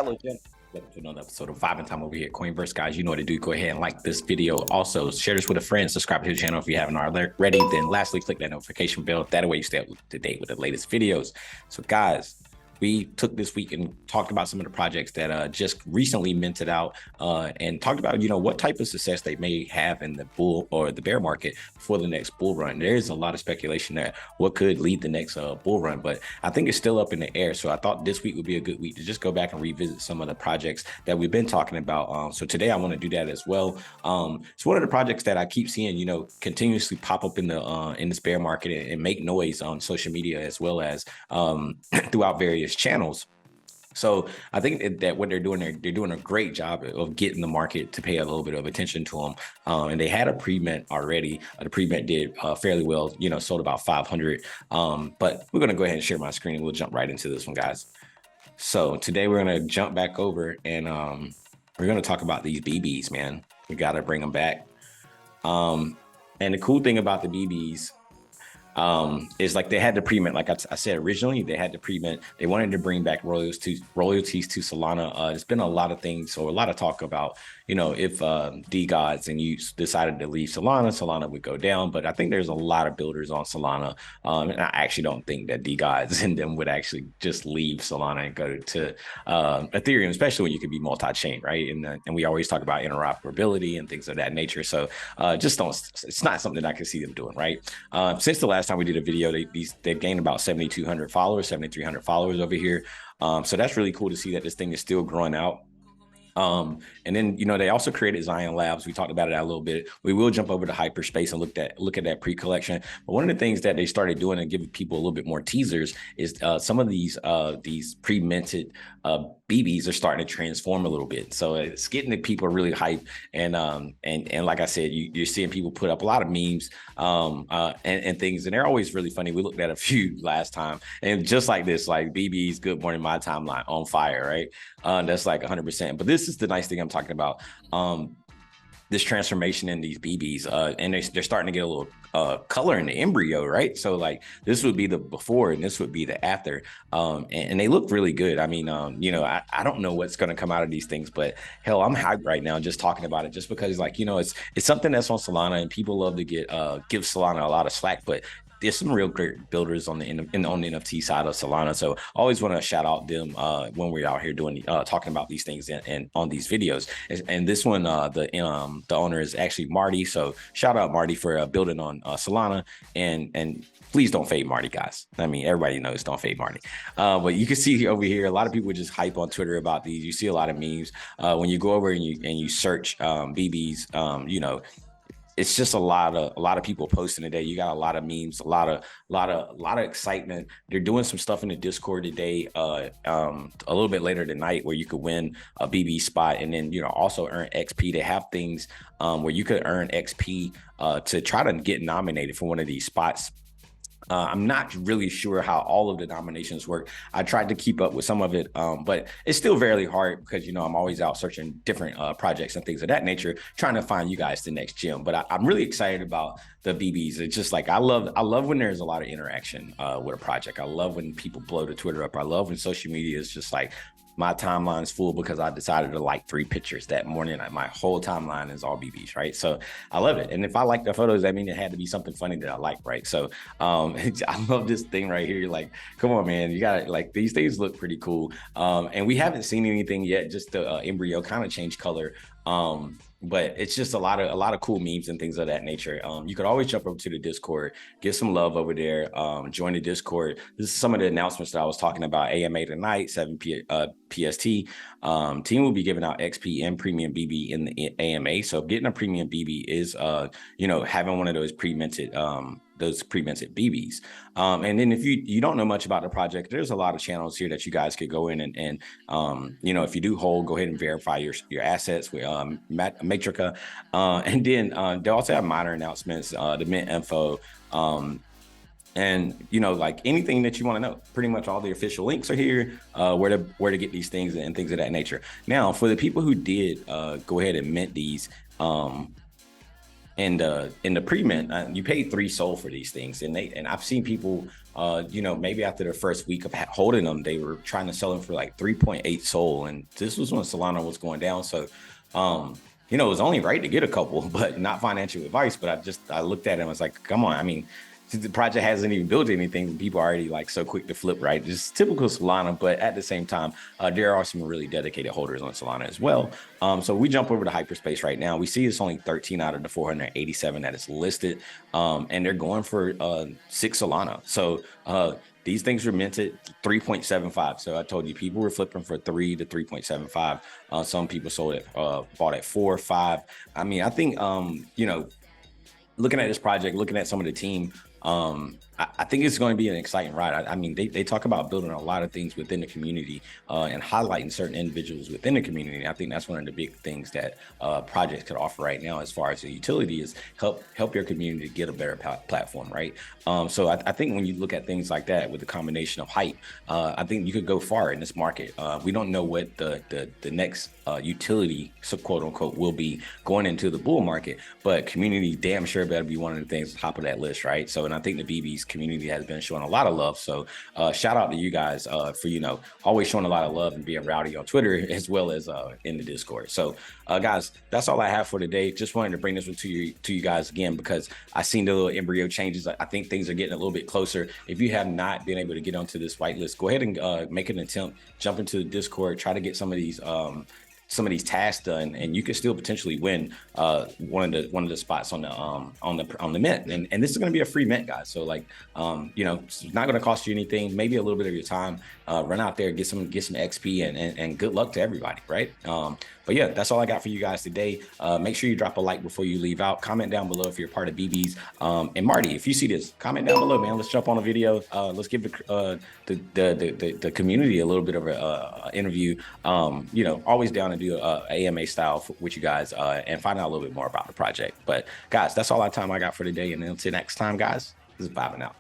Hello, Jen. Welcome to another episode of Vibing Time over here at Coinverse, guys. You know what to do. Go ahead and like this video. Also, share this with a friend. Subscribe to the channel if you haven't already. Then lastly, click that notification bell. That way you stay up to date with the latest videos. So, guys, we took this week and talked about some of the projects that just recently minted out and talked about, what type of success they may have in the bull or the bear market for the next bull run. There's a lot of speculation that what could lead the next bull run, but I think it's still up in the air. So I thought this week would be a good week to just go back and revisit some of the projects that we've been talking about. So today I want to do that as well. It's one of the projects that I keep seeing, continuously pop up in this bear market and make noise on social media as well as throughout various channels. So I think that what they're doing a great job of getting the market to pay a little bit of attention to them. And they had a pre-mint already. The pre-mint did fairly well, sold about 500. But we're going to go ahead and share my screen and we'll jump right into this one, guys. So today we're going to jump back over and we're going to talk about these BBs, man. We got to bring them back. And the cool thing about the BBs is like they had the pre-mint, like I said originally, they had the pre-mint. They wanted to bring back royalties to Solana. There's been a lot of things, so a lot of talk about, if DeGods and you decided to leave Solana would go down. But I think there's a lot of builders on Solana, and I actually don't think that DeGods and them would actually just leave Solana and go to Ethereum, especially when you could be multi-chain, right? And we always talk about interoperability and things of that nature. So it's not something that I can see them doing, right? Since the last time we did a video, they've gained about 7,200 followers, 7,300 followers over here. So that's really cool to see that this thing is still growing out. And then, they also created Zion Labs. We talked about it a little bit. We will jump over to hyperspace and look at that pre-collection. But one of the things that they started doing and giving people a little bit more teasers is some of these pre-minted BBs are starting to transform a little bit. So it's getting the people really hyped. And like I said, you're seeing people put up a lot of memes and things, and they're always really funny. We looked at a few last time, and just like this, like BB's Good Morning My Timeline on fire, right? That's like 100%. But this is the nice thing I'm talking about. This transformation in these BBs, and they're starting to get a little color in the embryo, right? So like this would be the before and this would be the after, and they look really good. I mean, I don't know what's going to come out of these things, but hell, I'm hyped right now just talking about it, just because like, it's something that's on Solana and people love to give Solana a lot of slack, but there's some real great builders on the NFT side of Solana. So I always want to shout out them when we're out here doing talking about these things and on these videos. And this one, the owner is actually Marty. So shout out Marty for building on Solana, and please don't fade Marty, guys. I mean, everybody knows don't fade Marty. But you can see over here, a lot of people just hype on Twitter about these. You see a lot of memes when you go over and you search BBs. It's just a lot of people posting today. You got a lot of memes, a lot of excitement. They're doing some stuff in the Discord today, a little bit later tonight, where you could win a BB spot and then also earn XP. They have things where you could earn XP to try to get nominated for one of these spots. I'm not really sure how all of the nominations work. I tried to keep up with some of it, but it's still very hard because, I'm always out searching different projects and things of that nature, trying to find you guys the next gem. But I'm really excited about the BBs. It's just like I love when there's a lot of interaction with a project. I love when people blow the Twitter up. I love when social media is just like, my timeline's full because I decided to like 3 pictures that morning. My whole timeline is all BBs, right? So I love it. And if I like the photos, that means it had to be something funny that I like, right? So I love this thing right here. Like, come on, man, you got like these things look pretty cool. And we haven't seen anything yet. Just the embryo kind of changed color. But it's just a lot of cool memes and things of that nature. You could always jump over to the Discord, get some love over there, join the Discord. This is some of the announcements that I was talking about. AMA tonight, 7 PST. Team will be giving out XP and Premium BB in the AMA. So getting a Premium BB is, having one of those pre-minted BBs. And then if you don't know much about the project, there's a lot of channels here that you guys could go in and if you do hold, go ahead and verify your assets with Matrica. And then they also have minor announcements, the mint info, and like anything that you want to know. Pretty much all the official links are here, where to get these things and things of that nature. Now, for the people who did go ahead and mint these, in the pre-mint, you pay 3 SOL for these things, and I've seen people, maybe after the first week of holding them, they were trying to sell them for like 3.8 SOL, and this was when Solana was going down. So, it was only right to get a couple, but not financial advice. But I looked at it and was like, come on, I mean, the project hasn't even built anything. People are already like so quick to flip, right? Just typical Solana, but at the same time, there are some really dedicated holders on Solana as well. So we jump over to hyperspace right now. We see it's only 13 out of the 487 that is listed, and they're going for 6 Solana. So these things were minted 3.75. So I told you people were flipping for 3 to 3.75. Some people sold it, bought at 4 or 5. I mean, I think looking at this project, looking at some of the team, I think it's going to be an exciting ride. I mean, they talk about building a lot of things within the community and highlighting certain individuals within the community. I think that's one of the big things that projects could offer right now, as far as the utility is help your community get a better platform, right? So I think when you look at things like that with the combination of hype, I think you could go far in this market. We don't know what the next utility, so quote unquote, will be going into the bull market, but community damn sure better be one of the things top of that list, right? So, and I think the BBs community has been showing a lot of love. So shout out to you guys for always showing a lot of love and being rowdy on Twitter as well as in the Discord. So guys, that's all I have for today. Just wanted to bring this one to you guys again, because I seen the little embryo changes. I think things are getting a little bit closer. If you have not been able to get onto this whitelist, go ahead and make an attempt, jump into the Discord, try to get some of these tasks done, and you could still potentially win one of the spots on the mint. And this is going to be a free mint, guys. So like, it's not going to cost you anything. Maybe a little bit of your time. Run out there, get some XP, and good luck to everybody, right? But yeah, that's all I got for you guys today. Make sure you drop a like before you leave out. Comment down below if you're part of BBs. And Marty, if you see this, comment down below, man. Let's jump on a video. Let's give the community a little bit of a interview. Always down to do a AMA style with you guys and find out a little bit more about the project. But guys, that's all the time I got for today. And until next time, guys, this is Bob and out.